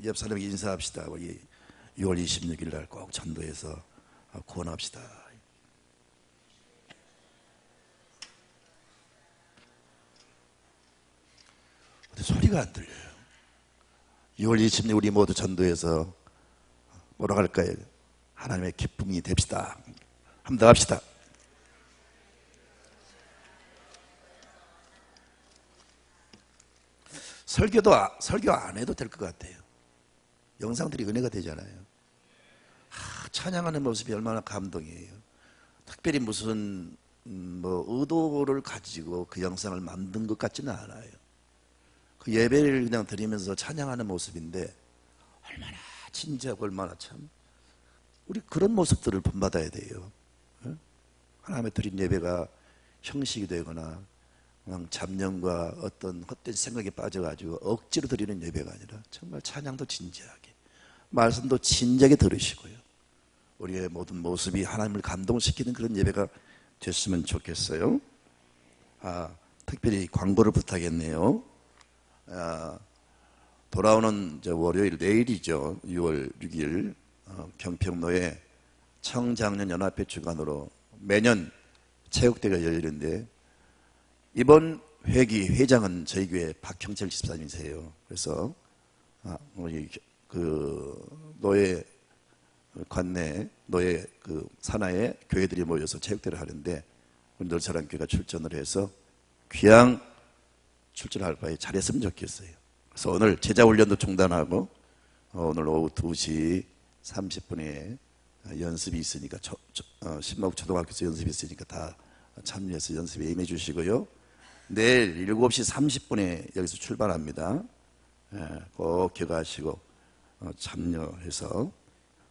옆 사람에게 인사합시다. 우리 6월 26일 날 꼭 전도해서 구원합시다. 근데 소리가 안 들려요. 6월 26일 우리 모두 전도해서 뭐라고 할까요? 하나님의 기쁨이 됩시다. 한번 더 합시다. 설교 안 해도 될 것 같아요. 영상들이 은혜가 되잖아요. 찬양하는 모습이 얼마나 감동이에요. 특별히 무슨 의도를 가지고 그 영상을 만든 것 같지는 않아요. 그 예배를 그냥 드리면서 찬양하는 모습인데 얼마나 진지하고 얼마나 참 우리 그런 모습들을 본받아야 돼요. 하나님의 드린 예배가 형식이 되거나 그냥 잡념과 어떤 헛된 생각에 빠져가지고 억지로 드리는 예배가 아니라 정말 찬양도 진지하게 말씀도 진지하게 들으시고요. 우리의 모든 모습이 하나님을 감동시키는 그런 예배가 됐으면 좋겠어요. 특별히 광고를 부탁했네요. 돌아오는 월요일 내일이죠. 6월 6일 경평로에 청장년연합회 주관으로 매년 체육대회가 열리는데 이번 회기 회장은 저희 교회 박형철 집사님이세요. 그래서 우리 그 노예 관내 노예 그 산하에 교회들이 모여서 체육대회를 하는데 우리 놀사랑교회가 출전을 해서 귀양 출전할 바에 잘했으면 좋겠어요. 그래서 오늘 제자훈련도 중단하고 오늘 오후 2시 30분에 연습이 있으니까 신마국 초등학교에서 연습이 있으니까 다 참여해서 연습에 임해 주시고요. 내일 7시 30분에 여기서 출발합니다. 꼭 기억하시고 참여해서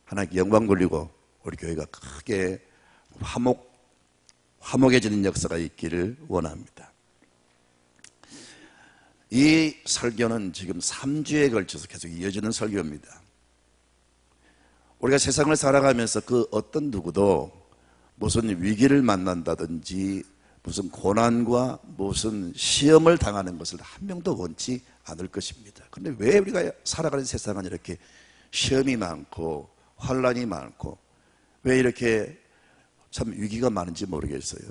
하나님께 영광 돌리고 우리 교회가 크게 화목해지는 역사가 있기를 원합니다. 이 설교는 지금 3주에 걸쳐서 계속 이어지는 설교입니다. 우리가 세상을 살아가면서 그 어떤 누구도 무슨 위기를 만난다든지 무슨 고난과 무슨 시험을 당하는 것을 한 명도 원치 않을 것입니다. 그런데 왜 우리가 살아가는 세상은 이렇게 시험이 많고 환란이 많고 왜 이렇게 참 위기가 많은지 모르겠어요.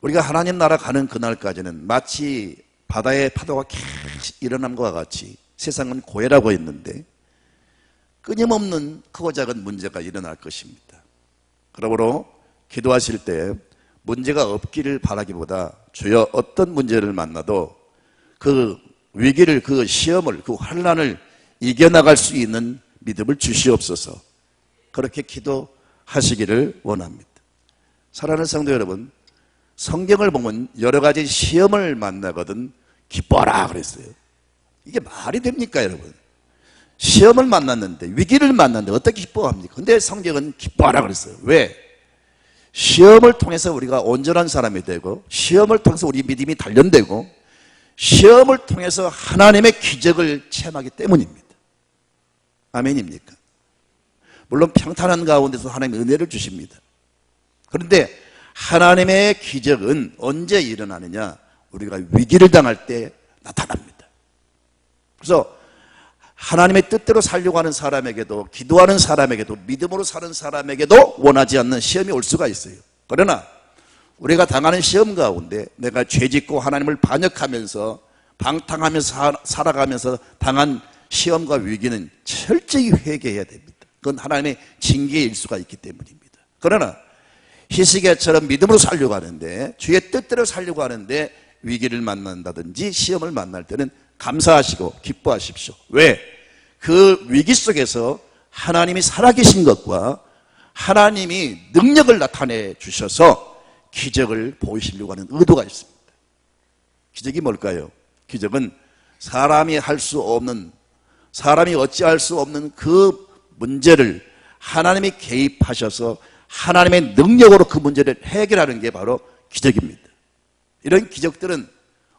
우리가 하나님 나라 가는 그날까지는 마치 바다의 파도가 계속 일어남과 같이 세상은 고해라고 했는데 끊임없는 크고 작은 문제가 일어날 것입니다. 그러므로 기도하실 때 문제가 없기를 바라기보다 주여 어떤 문제를 만나도 그 위기를 그 시험을 그 환난을 이겨나갈 수 있는 믿음을 주시옵소서. 그렇게 기도하시기를 원합니다. 사랑하는 성도 여러분, 성경을 보면 여러 가지 시험을 만나거든 기뻐하라 그랬어요. 이게 말이 됩니까 여러분? 시험을 만났는데 위기를 만났는데 어떻게 기뻐합니까? 근데 성경은 기뻐하라 그랬어요. 왜? 시험을 통해서 우리가 온전한 사람이 되고 시험을 통해서 우리 믿음이 단련되고 시험을 통해서 하나님의 기적을 체험하기 때문입니다. 아멘입니까? 물론 평탄한 가운데서 하나님의 은혜를 주십니다. 그런데 하나님의 기적은 언제 일어나느냐? 우리가 위기를 당할 때 나타납니다. 그래서 하나님의 뜻대로 살려고 하는 사람에게도 기도하는 사람에게도 믿음으로 사는 사람에게도 원하지 않는 시험이 올 수가 있어요. 그러나 우리가 당하는 시험 가운데 내가 죄짓고 하나님을 반역하면서 방탕하면서 살아가면서 당한 시험과 위기는 철저히 회개해야 됩니다. 그건 하나님의 징계의 일수가 있기 때문입니다. 그러나 히스기야처럼 믿음으로 살려고 하는데 주의 뜻대로 살려고 하는데 위기를 만난다든지 시험을 만날 때는 감사하시고 기뻐하십시오. 왜? 그 위기 속에서 하나님이 살아계신 것과 하나님이 능력을 나타내 주셔서 기적을 보이시려고 하는 의도가 있습니다. 기적이 뭘까요? 기적은 사람이 할 수 없는, 사람이 어찌할 수 없는 그 문제를 하나님이 개입하셔서 하나님의 능력으로 그 문제를 해결하는 게 바로 기적입니다. 이런 기적들은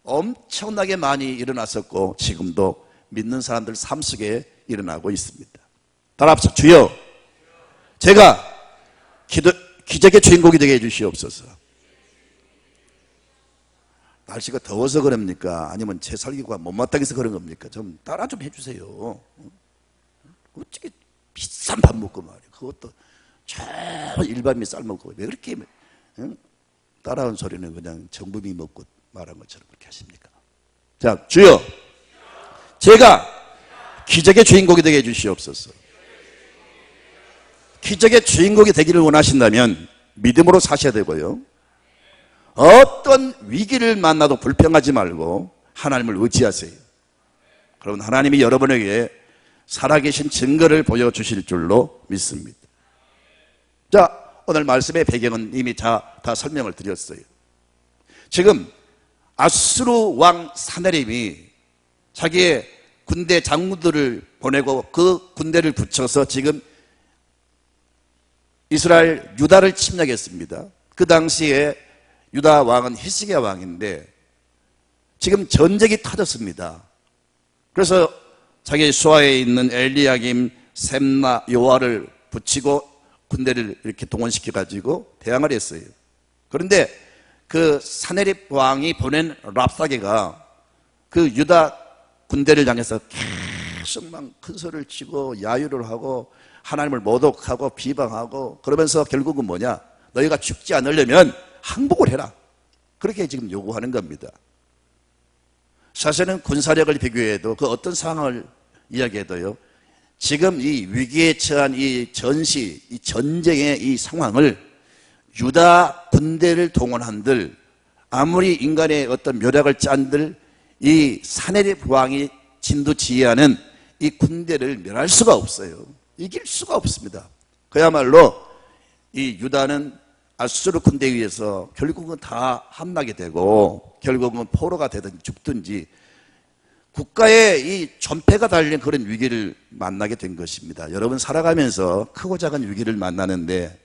엄청나게 많이 일어났었고 지금도 믿는 사람들 삶 속에 일어나고 있습니다. 따라합시다. 주여, 제가 기적의 주인공이 되게 해주시옵소서. 날씨가 더워서 그럽니까? 아니면 제 살기가 못마땅해서 그런 겁니까? 좀 따라 좀 해주세요. 어떻게 비싼 밥 먹고 말이야. 그것도 저 일반미 삶먹고 왜 그렇게 따라온 소리는 그냥 정부미 먹고 말한 것처럼 그렇게 하십니까? 자, 주여, 제가 기적의 주인공이 되게 해주시옵소서. 기적의 주인공이 되기를 원하신다면 믿음으로 사셔야 되고요. 어떤 위기를 만나도 불평하지 말고 하나님을 의지하세요. 그러면 하나님이 여러분에게 살아계신 증거를 보여주실 줄로 믿습니다. 자, 오늘 말씀의 배경은 이미 다 설명을 드렸어요. 지금 아수르 왕 사네립이 자기의 군대 장군들을 보내고 그 군대를 붙여서 지금 이스라엘 유다를 침략했습니다. 그 당시에 유다 왕은 히스기야 왕인데 지금 전쟁이 터졌습니다. 그래서 자기 수하에 있는 엘리야김, 셈나, 요아를 붙이고 군대를 이렇게 동원시켜 가지고 대항을 했어요. 그런데 그 사네립 왕이 보낸 랍사게가 그 유다 군대를 향해서 계속 막 큰 소리를 치고 야유를 하고 하나님을 모독하고 비방하고 그러면서 결국은 뭐냐? 너희가 죽지 않으려면 항복을 해라. 그렇게 지금 요구하는 겁니다. 사실은 군사력을 비교해도 그 어떤 상황을 이야기해도요, 지금 이 위기에 처한 이 전시, 이 전쟁의 이 상황을 유다 군대를 동원한들, 아무리 인간의 어떤 묘략을 짠들 이 사네립 왕이 진두지휘하는 이 군대를 멸할 수가 없어요. 이길 수가 없습니다. 그야말로 이 유다는 아수르 군대에 의해서 결국은 다 함락이 되고 결국은 포로가 되든지 죽든지 국가의 이 존폐가 달린 그런 위기를 만나게 된 것입니다. 여러분 살아가면서 크고 작은 위기를 만나는데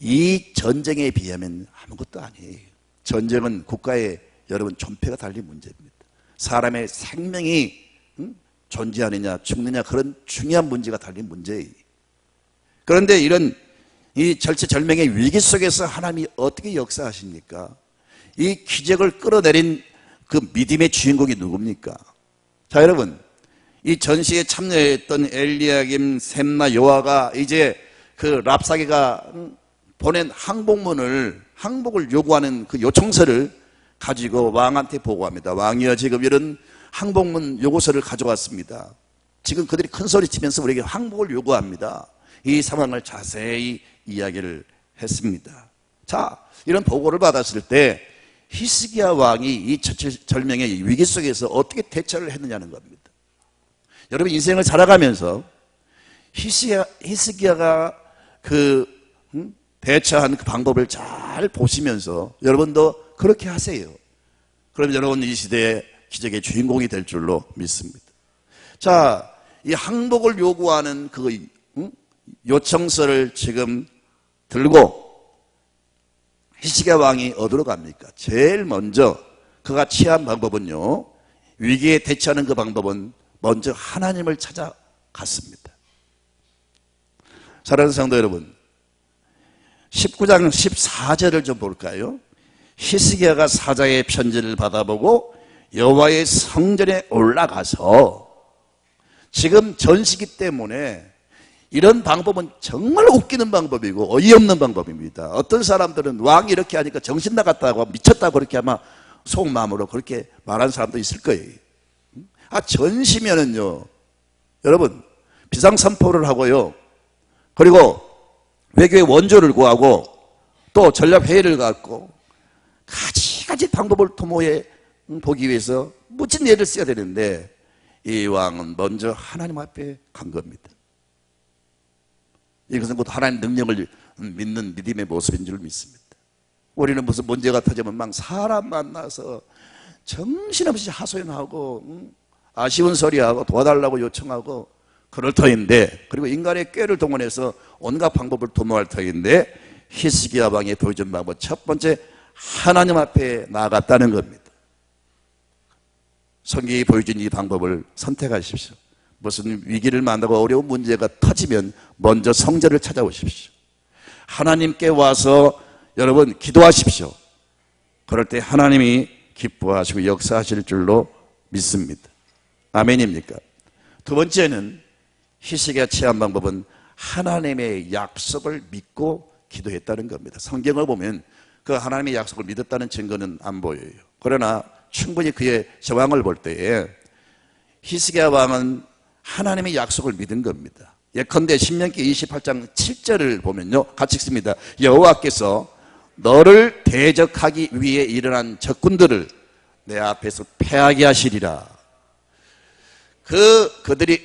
이 전쟁에 비하면 아무것도 아니에요. 전쟁은 국가의 여러분 존폐가 달린 문제입니다. 사람의 생명이 존재하느냐 죽느냐 그런 중요한 문제가 달린 문제예요. 그런데 이런 이 절체절명의 위기 속에서 하나님이 어떻게 역사하십니까? 이 기적을 끌어내린 그 믿음의 주인공이 누굽니까? 자, 여러분, 이 전시에 참여했던 엘리야김, 셈나, 요아가 이제 그 랍사게가 보낸 항복을 요구하는 그 요청서를 가지고 왕한테 보고합니다. 왕이여, 지금 이런 항복문 요구서를 가져왔습니다. 지금 그들이 큰 소리 치면서 우리에게 항복을 요구합니다. 이 상황을 자세히 이야기를 했습니다. 자, 이런 보고를 받았을 때 히스기야 왕이 이 절명의 위기 속에서 어떻게 대처를 했느냐는 겁니다. 여러분 인생을 살아가면서 히스기야가 대처한 그 방법을 잘 보시면서 여러분도 그렇게 하세요. 그럼 여러분 이 시대의 기적의 주인공이 될 줄로 믿습니다. 자, 이 항복을 요구하는 그 요청서를 지금 들고 히스기야 왕이 어디로 갑니까? 제일 먼저 그가 취한 방법은요, 위기에 대처하는 그 방법은 먼저 하나님을 찾아갔습니다. 사랑하는 성도 여러분, 19장 14절을 좀 볼까요? 히스기야가 사자의 편지를 받아보고 여호와의 성전에 올라가서, 지금 전시기 때문에 이런 방법은 정말 웃기는 방법이고 어이없는 방법입니다. 어떤 사람들은 왕이 이렇게 하니까 정신 나갔다고 미쳤다고 그렇게 아마 속마음으로 그렇게 말하는 사람도 있을 거예요. 전시면은요, 여러분 비상선포를 하고요, 그리고 외교의 원조를 구하고 또 전략회의를 갖고 가지가지 방법을 도모해 보기 위해서 멋진 예를 써야 되는데 이 왕은 먼저 하나님 앞에 간 겁니다. 이것은 곧 하나님 능력을 믿는 믿음의 모습인 줄 믿습니다. 우리는 무슨 문제가 터지면 막 사람 만나서 정신없이 하소연하고 아쉬운 소리하고 도와달라고 요청하고 그럴 터인데, 그리고 인간의 꾀를 동원해서 온갖 방법을 도모할 터인데, 히스기야 왕이 보여준 방법 첫 번째, 하나님 앞에 나아갔다는 겁니다. 성경이 보여준 이 방법을 선택하십시오. 무슨 위기를 만나고 어려운 문제가 터지면 먼저 성전을 찾아오십시오. 하나님께 와서 여러분 기도하십시오. 그럴 때 하나님이 기뻐하시고 역사하실 줄로 믿습니다. 아멘입니까? 두 번째는 히스기야 취한 방법은 하나님의 약속을 믿고 기도했다는 겁니다. 성경을 보면 그 하나님의 약속을 믿었다는 증거는 안 보여요. 그러나 충분히 그의 저항을 볼 때에 히스기야 왕은 하나님의 약속을 믿은 겁니다. 예컨대 신명기 28장 7절을 보면요, 같이 읽습니다. 여호와께서 너를 대적하기 위해 일어난 적군들을 내 앞에서 패하게 하시리라. 그들이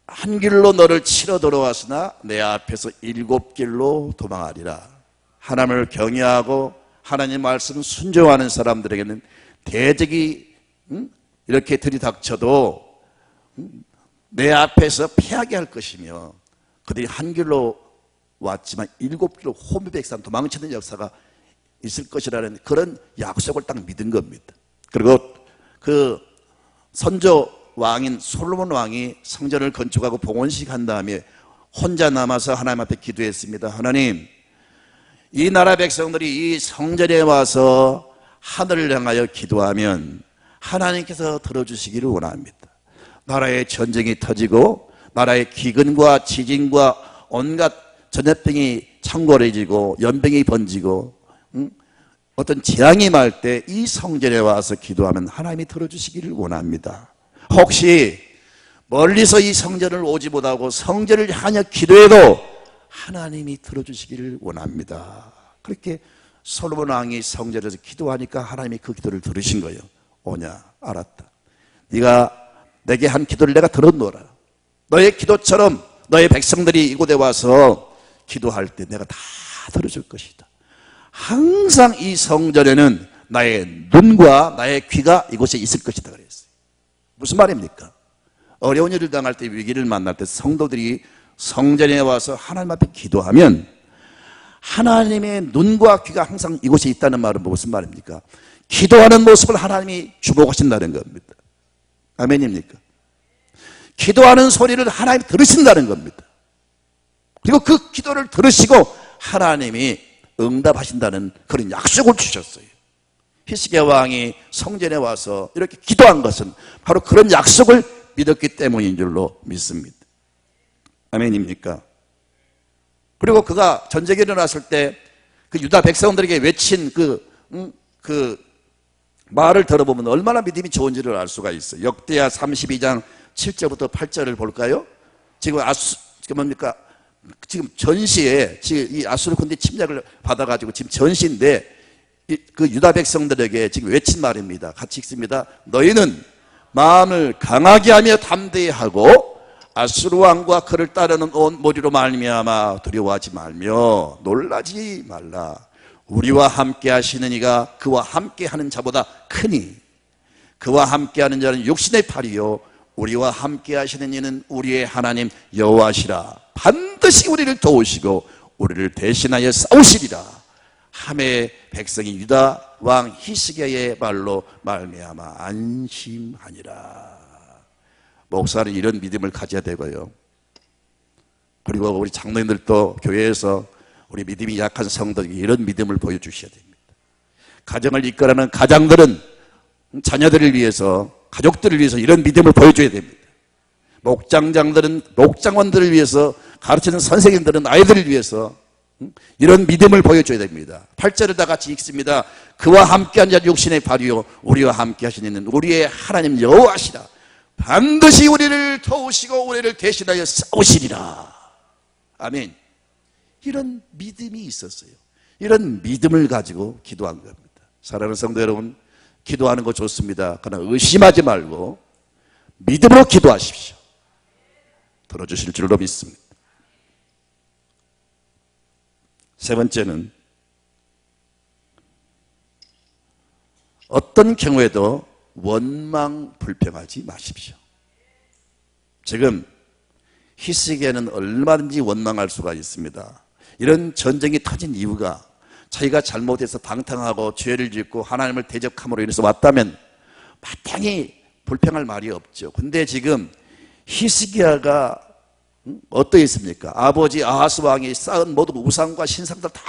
한 길로 너를 치러 들어왔으나 내 앞에서 7길로 도망하리라. 하나님을 경외하고 하나님 말씀 순종하는 사람들에게는 대적이 이렇게 들이닥쳐도 내 앞에서 피하게 할 것이며, 그들이 한 길로 왔지만 7길로 호미백산 도망치는 역사가 있을 것이라는 그런 약속을 딱 믿은 겁니다. 그리고 그 선조 왕인 솔로몬 왕이 성전을 건축하고 봉헌식 한 다음에 혼자 남아서 하나님 앞에 기도했습니다. 하나님, 이 나라 백성들이 이 성전에 와서 하늘을 향하여 기도하면 하나님께서 들어주시기를 원합니다. 나라에 전쟁이 터지고 나라의 기근과 지진과 온갖 전염병이 창궐해지고 연병이 번지고 어떤 재앙이 말 때 이 성전에 와서 기도하면 하나님이 들어주시기를 원합니다. 혹시 멀리서 이 성전을 오지 못하고 성전을 향해 기도해도 하나님이 들어주시기를 원합니다. 그렇게 솔로몬 왕이 성전에서 기도하니까 하나님이 그 기도를 들으신 거예요. 오냐, 알았다. 네가 내게 한 기도를 내가 들었노라. 너의 기도처럼 너의 백성들이 이곳에 와서 기도할 때 내가 다 들어줄 것이다. 항상 이 성전에는 나의 눈과 나의 귀가 이곳에 있을 것이다 그랬어요. 무슨 말입니까? 어려운 일을 당할 때, 위기를 만날 때 성도들이 성전에 와서 하나님 앞에 기도하면 하나님의 눈과 귀가 항상 이곳에 있다는 말은 무슨 말입니까? 기도하는 모습을 하나님이 주목하신다는 겁니다. 아멘입니까? 기도하는 소리를 하나님이 들으신다는 겁니다. 그리고 그 기도를 들으시고 하나님이 응답하신다는 그런 약속을 주셨어요. 히스기야 왕이 성전에 와서 이렇게 기도한 것은 바로 그런 약속을 믿었기 때문인 줄로 믿습니다. 아멘입니까? 그리고 그가 전쟁이 일어났을 때 그 유다 백성들에게 외친 그 말을 들어보면 얼마나 믿음이 좋은지를 알 수가 있어요. 역대하 32장 7절부터 8절을 볼까요? 지금 뭡니까? 지금 전시에 지금 이 아수르 군대 침략을 받아가지고 지금 전시인데 그 유다 백성들에게 지금 외친 말입니다. 같이 읽습니다. 너희는 마음을 강하게 하며 담대히 하고 아수르 왕과 그를 따르는 온 무리로 말미암아 두려워하지 말며 놀라지 말라. 우리와 함께 하시는 이가 그와 함께 하는 자보다 크니 그와 함께 하는 자는 육신의 팔이요 우리와 함께 하시는 이는 우리의 하나님 여호와시라. 반드시 우리를 도우시고 우리를 대신하여 싸우시리라. 함의 백성이 유다 왕 히스기야의 말로 말미암아 안심하니라. 목사는 이런 믿음을 가져야 되고요. 그리고 우리 장로님들도 교회에서 우리 믿음이 약한 성도에게 이런 믿음을 보여주셔야 됩니다. 가정을 이끌어가는 가장들은 자녀들을 위해서, 가족들을 위해서 이런 믿음을 보여줘야 됩니다. 목장장들은 목장원들을 위해서, 가르치는 선생님들은 아이들을 위해서 이런 믿음을 보여줘야 됩니다. 8절을 다 같이 읽습니다. 그와 함께한 자 육신의 발이요 우리와 함께 하시는 우리의 하나님 여호와시라. 반드시 우리를 도우시고 우리를 대신하여 싸우시리라. 아멘. 이런 믿음이 있었어요. 이런 믿음을 가지고 기도한 겁니다. 사랑하는 성도 여러분, 기도하는 거 좋습니다. 그러나 의심하지 말고 믿음으로 기도하십시오. 들어주실 줄로 믿습니다. 세 번째는 어떤 경우에도 원망 불평하지 마십시오. 지금 히스기야는 얼마든지 원망할 수가 있습니다. 이런 전쟁이 터진 이유가 자기가 잘못해서 방탕하고 죄를 짓고 하나님을 대적함으로 인해서 왔다면 마땅히 불평할 말이 없죠. 근데 지금 히스기야가 어떠했습니까? 아버지 아하스 왕이 쌓은 모든 우상과 신상들 다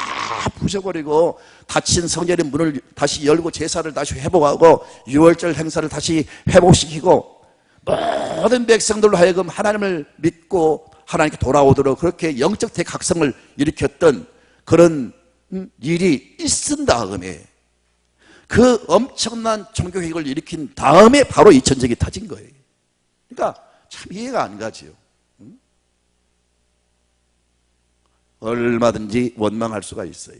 부셔버리고 닫힌 성전의 문을 다시 열고 제사를 다시 회복하고 유월절 행사를 다시 회복시키고 모든 백성들로 하여금 하나님을 믿고 하나님께 돌아오도록 그렇게 영적 대각성을 일으켰던 그런 일이 있은 다음에 그 엄청난 종교개혁을 일으킨 다음에 바로 이 전쟁이 터진 거예요. 그러니까 참 이해가 안 가지요. 얼마든지 원망할 수가 있어요.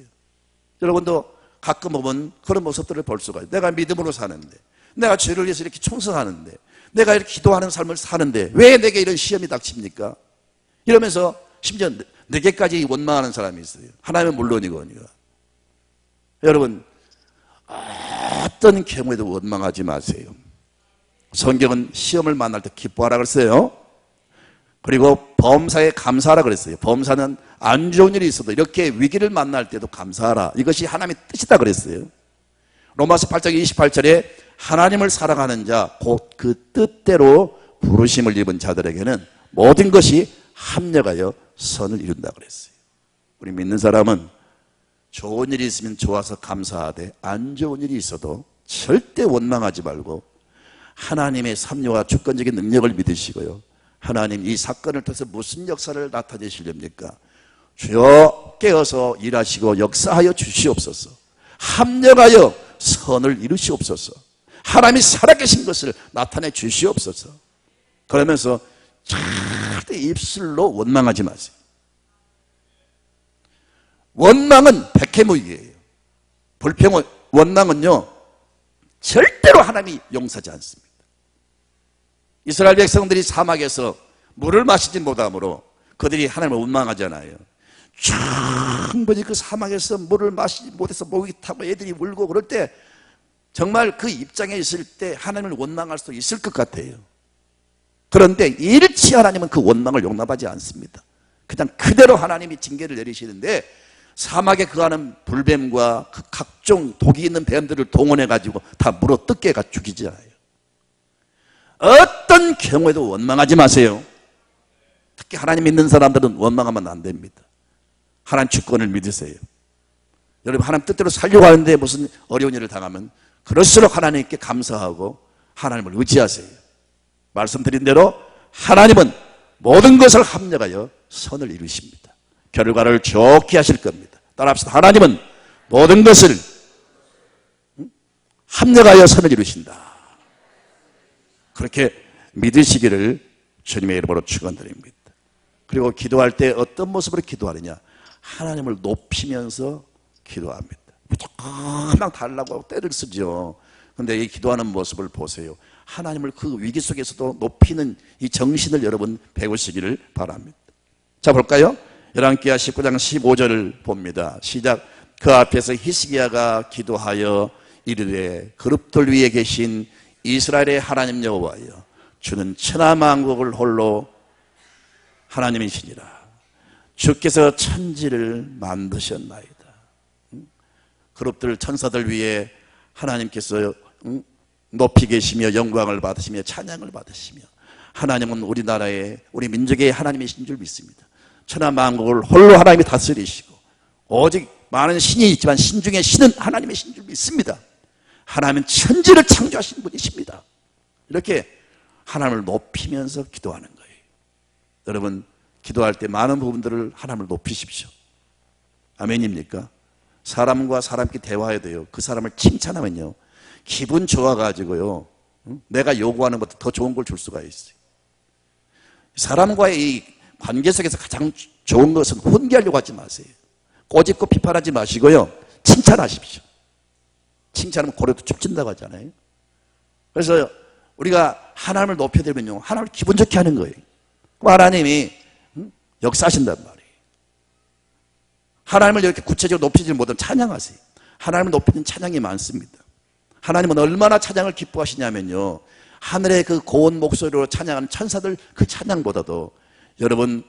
여러분도 가끔 보면 그런 모습들을 볼 수가 있어요. 내가 믿음으로 사는데, 내가 죄를 위해서 이렇게 충성하는데, 내가 이렇게 기도하는 삶을 사는데 왜 내게 이런 시험이 닥칩니까? 이러면서 심지어 내게까지 원망하는 사람이 있어요. 하나님은 물론이거니와. 여러분, 어떤 경우에도 원망하지 마세요. 성경은 시험을 만날 때 기뻐하라 그랬어요. 그리고 범사에 감사하라 그랬어요. 범사는 안 좋은 일이 있어도 이렇게 위기를 만날 때도 감사하라. 이것이 하나님의 뜻이다 그랬어요. 로마서 8장 28절에 하나님을 사랑하는 자, 곧 그 뜻대로 부르심을 입은 자들에게는 모든 것이 합력하여 선을 이룬다 그랬어요. 우리 믿는 사람은 좋은 일이 있으면 좋아서 감사하되 안 좋은 일이 있어도 절대 원망하지 말고 하나님의 섭리와 주권적인 능력을 믿으시고요. 하나님 이 사건을 통해서 무슨 역사를 나타내시렵니까? 주여 깨어서 일하시고 역사하여 주시옵소서. 합력하여 선을 이루시옵소서. 하나님이 살아계신 것을 나타내 주시옵소서. 그러면서 절대 입술로 원망하지 마세요. 원망은 백해무익이에요. 불평, 원망은요 절대로 하나님이 용서하지 않습니다. 이스라엘 백성들이 사막에서 물을 마시지 못함으로 그들이 하나님을 원망하잖아요. 충분히 그 사막에서 물을 마시지 못해서 목이 타고 애들이 울고 그럴 때 정말 그 입장에 있을 때 하나님을 원망할 수 있을 것 같아요. 그런데 일치 하나님은 그 원망을 용납하지 않습니다. 그냥 그대로 하나님이 징계를 내리시는데 사막에 거하는 불뱀과 그 각종 독이 있는 뱀들을 동원해가지고 다 물어 뜯게 죽이잖아요. 어떤 경우에도 원망하지 마세요. 특히 하나님 믿는 사람들은 원망하면 안 됩니다. 하나님 주권을 믿으세요. 여러분 하나님 뜻대로 살려고 하는데 무슨 어려운 일을 당하면 그럴수록 하나님께 감사하고 하나님을 의지하세요. 말씀드린 대로 하나님은 모든 것을 합력하여 선을 이루십니다. 결과를 좋게 하실 겁니다. 따라합시다. 하나님은 모든 것을 합력하여 선을 이루신다. 그렇게 믿으시기를 주님의 이름으로 축원드립니다. 그리고 기도할 때 어떤 모습으로 기도하느냐? 하나님을 높이면서 기도합니다. 조금만 달라고 때를 쓰죠. 그런데 이 기도하는 모습을 보세요. 하나님을 그 위기 속에서도 높이는 이 정신을 여러분 배우시기를 바랍니다. 자 볼까요? 열왕기하 19장 15절을 봅니다. 시작. 그 앞에서 히스기야가 기도하여 이르되 그룹들 위에 계신 이스라엘의 하나님 여호와여, 주는 천하만국을 홀로 하나님이시니라. 주께서 천지를 만드셨나이다. 그룹들 천사들 위에 하나님께서 높이 계시며 영광을 받으시며 찬양을 받으시며, 하나님은 우리나라의 우리 민족의 하나님이신 줄 믿습니다. 천하만국을 홀로 하나님이 다스리시고 오직 많은 신이 있지만 신 중에 신은 하나님이신 줄 믿습니다. 하나님은 천지를 창조하신 분이십니다. 이렇게 하나님을 높이면서 기도하는 거예요. 여러분 기도할 때 많은 부분들을 하나님을 높이십시오. 아멘입니까? 사람과 사람끼리 대화해야 돼요. 그 사람을 칭찬하면요 기분 좋아가지고요 내가 요구하는 것보다 더 좋은 걸 줄 수가 있어요. 사람과의 이 관계 속에서 가장 좋은 것은 훈계하려고 하지 마세요. 꼬집고 비판하지 마시고요 칭찬하십시오. 칭찬하면 고래도 춥진다고 하잖아요. 그래서 우리가 하나님을 높여드리면요 하나님을 기분 좋게 하는 거예요. 하나님이 역사하신단 말이에요. 하나님을 이렇게 구체적으로 높이지 못하면 찬양하세요. 하나님을 높이는 찬양이 많습니다. 하나님은 얼마나 찬양을 기뻐하시냐면요 하늘의 그 고운 목소리로 찬양하는 천사들 그 찬양보다도 여러분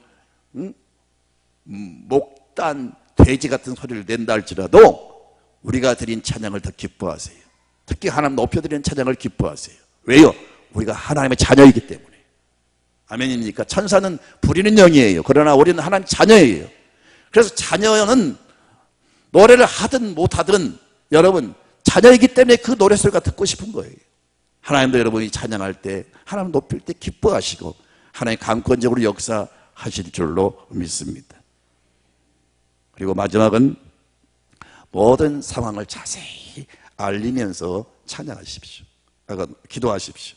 목단 돼지 같은 소리를 낸다 할지라도 우리가 드린 찬양을 더 기뻐하세요. 특히 하나님 높여드리는 찬양을 기뻐하세요. 왜요? 우리가 하나님의 자녀이기 때문에. 아멘입니까? 천사는 부리는 영이에요. 그러나 우리는 하나님 자녀예요. 그래서 자녀는 노래를 하든 못하든 여러분 자녀이기 때문에 그 노래소리가 듣고 싶은 거예요. 하나님도 여러분이 찬양할 때 하나님 높일 때 기뻐하시고 하나님 강권적으로 역사하실 줄로 믿습니다. 그리고 마지막은 모든 상황을 자세히 알리면서 찬양하십시오. 기도하십시오.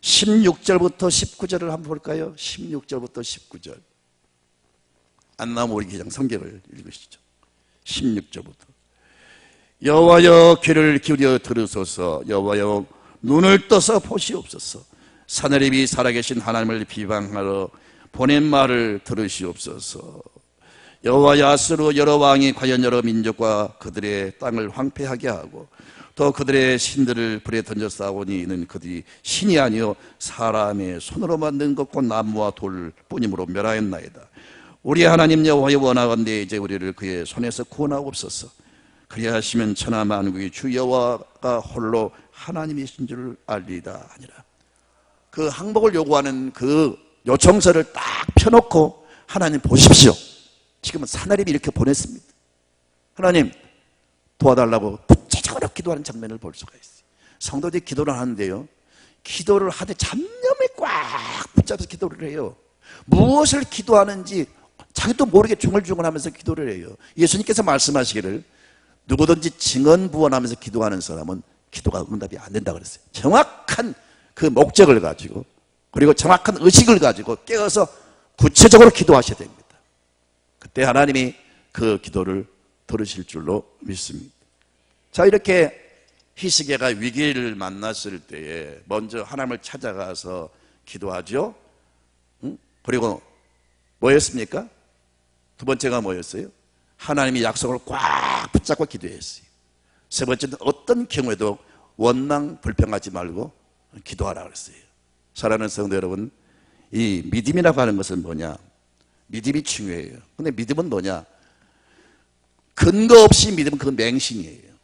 16절부터 19절을 한번 볼까요? 16절부터 19절. 안 나오면 우리 그냥 성경을 읽으시죠. 16절부터. 여호와여 귀를 기울여 들으소서. 여호와여 눈을 떠서 보시옵소서. 사내립이 살아계신 하나님을 비방하러 보낸 말을 들으시옵소서. 여호와여 아수르 여러 왕이 과연 여러 민족과 그들의 땅을 황폐하게 하고 또 그들의 신들을 불에 던져 싸우니 이는 그들이 신이 아니요 사람의 손으로 만든 것과 나무와 돌 뿐이므로 멸하였나이다. 우리 하나님 여호와여 원하건대 이제 우리를 그의 손에서 구원하옵소서. 그리하시면 천하 만국이 주 여호와가 홀로 하나님이신 줄 알리다 하니라. 그 항복을 요구하는 그 요청서를 딱 펴놓고 하나님 보십시오. 지금은 사나림이 이렇게 보냈습니다. 하나님 도와달라고 부채적으로 기도하는 장면을 볼 수가 있어요. 성도들이 기도를 하는데요, 기도를 하되 잡념에 꽉 붙잡아서 기도를 해요. 무엇을 기도하는지 자기도 모르게 중얼중얼하면서 기도를 해요. 예수님께서 말씀하시기를 누구든지 증언부언하면서 기도하는 사람은 기도가 응답이 안 된다 그랬어요. 정확한 그 목적을 가지고 그리고 정확한 의식을 가지고 깨어서 구체적으로 기도하셔야 됩니다. 그때 하나님이 그 기도를 들으실 줄로 믿습니다. 자, 이렇게 히스기야가 위기를 만났을 때에 먼저 하나님을 찾아가서 기도하죠. 그리고 뭐였습니까? 두 번째가 뭐였어요? 하나님이 약속을 꽉 붙잡고 기도했어요. 세 번째는 어떤 경우에도 원망 불평하지 말고 기도하라 그랬어요. 사랑하는 성도 여러분, 이 믿음이라고 하는 것은 뭐냐? 믿음이 중요해요. 근데 믿음은 뭐냐? 근거 없이 믿음은 그 맹신이에요.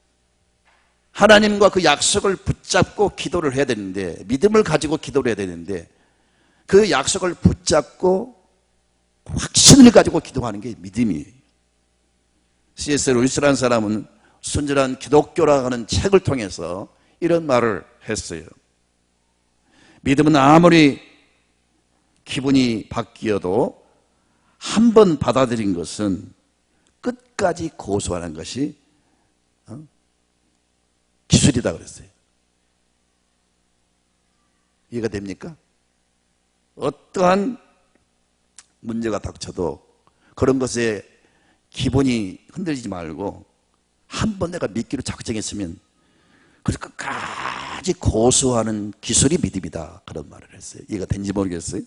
하나님과 그 약속을 붙잡고 기도를 해야 되는데, 믿음을 가지고 기도를 해야 되는데, 그 약속을 붙잡고 확신을 가지고 기도하는 게 믿음이에요. C.S. 루이스라는 사람은 순전한 기독교라고 하는 책을 통해서 이런 말을 했어요. 믿음은 아무리 기분이 바뀌어도 한 번 받아들인 것은 끝까지 고수하는 것이 기술이다 그랬어요. 이해가 됩니까? 어떠한 문제가 닥쳐도 그런 것에 기분이 흔들리지 말고 한 번 내가 믿기로 작정했으면 그래서 끝까지 고수하는 기술이 믿음이다, 그런 말을 했어요. 이해가 된지 모르겠어요.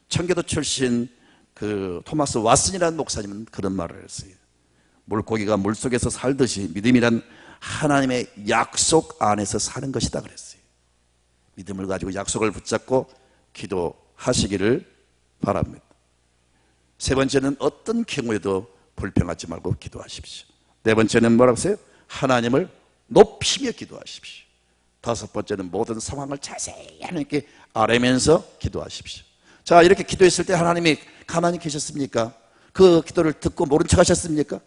청교도 출신 그 토마스 왓슨이라는 목사님은 그런 말을 했어요. 물고기가 물속에서 살듯이 믿음이란 하나님의 약속 안에서 사는 것이다 그랬어요. 믿음을 가지고 약속을 붙잡고 기도하시기를 바랍니다. 세 번째는 어떤 경우에도 불평하지 말고 기도하십시오. 네 번째는 뭐라고 했어요? 하나님을 높이며 기도하십시오. 다섯 번째는 모든 상황을 자세히 하나님께 아뢰면서 기도하십시오. 자, 이렇게 기도했을 때 하나님이 가만히 계셨습니까? 그 기도를 듣고 모른 척 하셨습니까?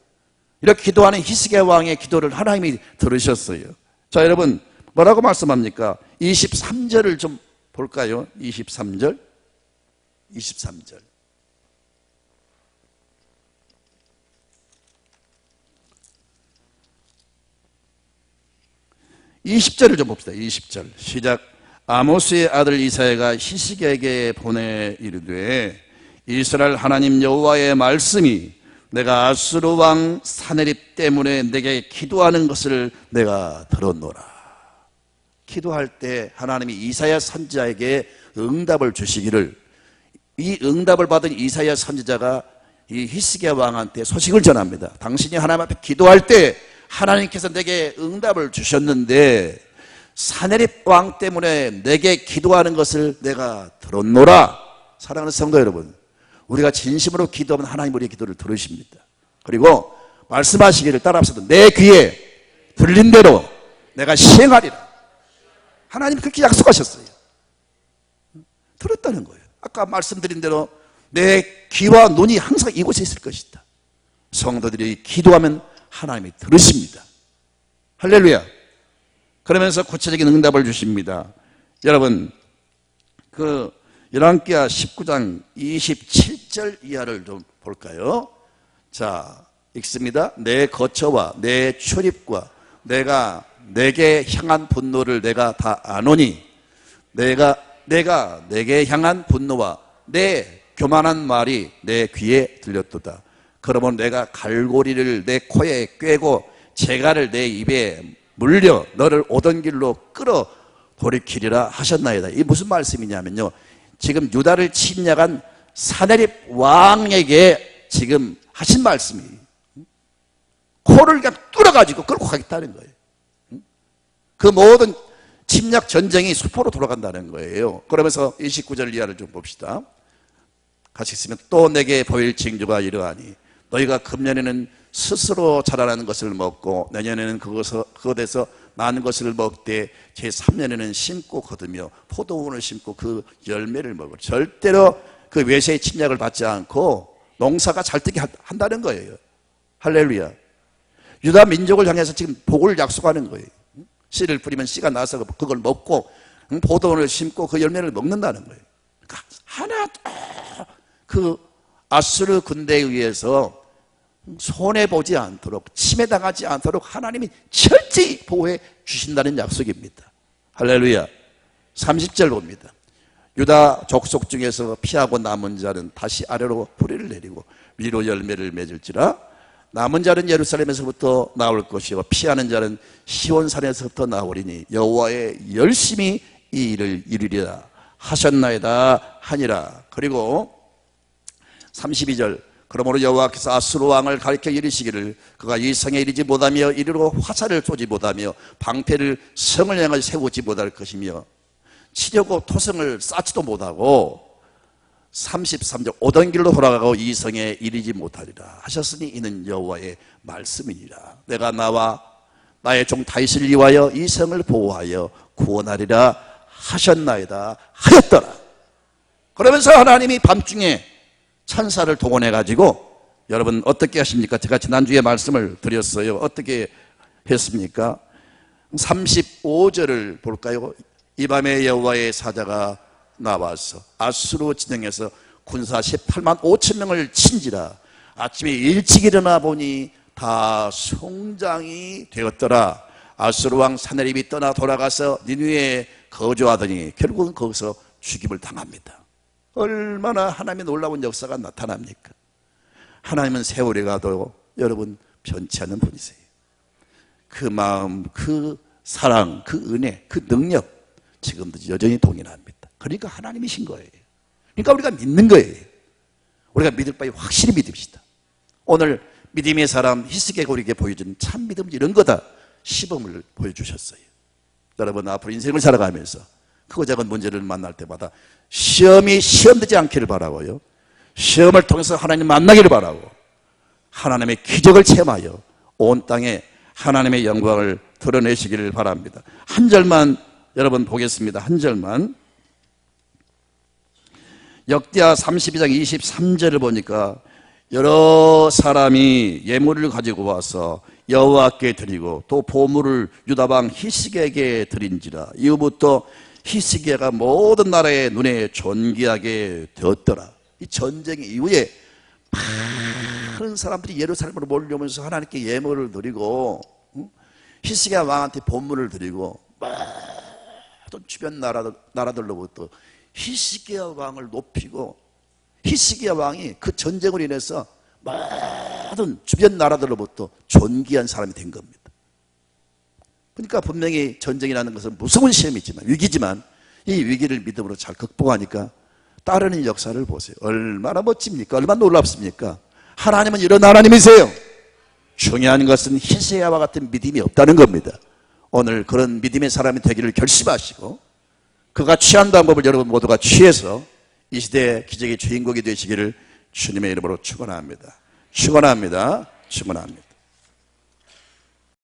이렇게 기도하는 히스기야 왕의 기도를 하나님이 들으셨어요. 자, 여러분 뭐라고 말씀합니까? 23절을 좀 볼까요? 23절 20절을 좀 봅시다. 20절 시작. 아모스의 아들 이사야가 히스기야에게 보내 이르되 이스라엘 하나님 여호와의 말씀이 내가 아수르 왕 사네립 때문에 내게 기도하는 것을 내가 들었노라. 기도할 때 하나님이 이사야 선지자에게 응답을 주시기를, 이 응답을 받은 이사야 선지자가 이 히스기야 왕한테 소식을 전합니다. 당신이 하나님 앞에 기도할 때 하나님께서 내게 응답을 주셨는데 사네립 왕 때문에 내게 기도하는 것을 내가 들었노라. 사랑하는 성도 여러분, 우리가 진심으로 기도하면 하나님 우리의 기도를 들으십니다. 그리고 말씀하시기를 따라합시다. 내 귀에 들린 대로 내가 시행하리라. 하나님 그렇게 약속하셨어요. 들었다는 거예요. 아까 말씀드린 대로 내 귀와 눈이 항상 이곳에 있을 것이다. 성도들이 기도하면 하나님이 들으십니다. 할렐루야. 그러면서 구체적인 응답을 주십니다. 여러분, 그 열왕기하 19장 27절 이하를 좀 볼까요? 자, 읽습니다. 내 거처와 내 출입과 내가 내게 향한 분노를 내가 다 아노니 내가 내게 향한 분노와 내 교만한 말이 내 귀에 들렸도다. 그러면 내가 갈고리를 내 코에 꿰고 재갈을 내 입에 물려 너를 오던 길로 끌어 돌이키리라 하셨나이다. 이게 무슨 말씀이냐면요, 지금 유다를 침략한 사네립 왕에게 지금 하신 말씀이에요. 코를 그냥 뚫어가지고 끌고 가겠다는 거예요. 그 모든 침략 전쟁이 수포로 돌아간다는 거예요. 그러면서 29절 이하를 좀 봅시다. 같이 있으면 또 내게 보일 징조가 이러하니 너희가 금년에는 스스로 자라나는 것을 먹고 내년에는 그것에서 많은 것을 먹되 제3년에는 심고 거두며 포도원을 심고 그 열매를 먹어. 절대로 그 외세의 침략을 받지 않고 농사가 잘 되게 한다는 거예요. 할렐루야. 유다 민족을 향해서 지금 복을 약속하는 거예요. 씨를 뿌리면 씨가 나서 그걸 먹고 포도원을 심고 그 열매를 먹는다는 거예요. 그러니까 하나 그 아수르 군대에 의해서 손해보지 않도록 침해당하지 않도록 하나님이 철저히 보호해 주신다는 약속입니다. 할렐루야. 30절 봅니다. 유다 족속 중에서 피하고 남은 자는 다시 아래로 뿌리를 내리고 위로 열매를 맺을지라. 남은 자는 예루살렘에서부터 나올 것이요 피하는 자는 시온산에서부터 나오리니 여호와의 열심히 이 일을 이루리라 하셨나이다 하니라. 그리고 32절 그러므로 여호와께서 아수르 왕을 가리켜 이르시기를 그가 이 성에 이르지 못하며 이리로 화살을 쏘지 못하며 방패를 성을 향하여 세우지 못할 것이며 치려고 토성을 쌓지도 못하고 33절 오던 길로 돌아가고 이 성에 이르지 못하리라 하셨으니 이는 여호와의 말씀이니라. 내가 나와 나의 종 다윗을 위하여 이 성을 보호하여 구원하리라 하셨나이다 하였더라. 그러면서 하나님이 밤중에 천사를 동원해 가지고 여러분 어떻게 하십니까? 제가 지난주에 말씀을 드렸어요. 어떻게 했습니까? 35절을 볼까요? 이 밤에 여호와의 사자가 나와서 아수르 진영에서 군사 18만 5천 명을 친지라. 아침에 일찍 일어나 보니 다 성장이 되었더라. 아수르 왕 사네립이 떠나 돌아가서 니느웨에 거주하더니 결국은 거기서 죽임을 당합니다. 얼마나 하나님의 놀라운 역사가 나타납니까? 하나님은 세월이 가도 여러분 변치 않는 분이세요. 그 마음, 그 사랑, 그 은혜, 그 능력 지금도 여전히 동일합니다. 그러니까 하나님이신 거예요. 그러니까 우리가 믿는 거예요. 우리가 믿을 바에 확실히 믿읍시다. 오늘 믿음의 사람 히스기야가 우리에게 보여준 참 믿음은 이런 거다. 시범을 보여주셨어요. 여러분 앞으로 인생을 살아가면서 크고 작은 문제를 만날 때마다 시험이 시험되지 않기를 바라고요. 시험을 통해서 하나님 만나기를 바라고 하나님의 기적을 체험하여 온 땅에 하나님의 영광을 드러내시기를 바랍니다. 한 절만 여러분 보겠습니다. 한 절만. 역대하 32장 23절을 보니까 여러 사람이 예물을 가지고 와서 여호와께 드리고 또 보물을 유다왕 히스기야에게 드린지라. 이후부터 히스기야가 모든 나라의 눈에 존귀하게 되었더라. 이 전쟁 이후에 많은 사람들이 예루살렘으로 몰려오면서 하나님께 예물을 드리고 히스기야 왕한테 보물을 드리고 모든 주변 나라들로부터 히스기야 왕을 높이고 히스기야 왕이 그 전쟁으로 인해서 모든 주변 나라들로부터 존귀한 사람이 된 겁니다. 그러니까 분명히 전쟁이라는 것은 무서운 시험이지만 위기지만 이 위기를 믿음으로 잘 극복하니까 따르는 역사를 보세요. 얼마나 멋집니까? 얼마나 놀랍습니까? 하나님은 이런 하나님이세요. 중요한 것은 히스기야와 같은 믿음이 없다는 겁니다. 오늘 그런 믿음의 사람이 되기를 결심하시고 그가 취한 방법을 여러분 모두가 취해서 이 시대의 기적의 주인공이 되시기를 주님의 이름으로 축원합니다. 축원합니다. 축원합니다.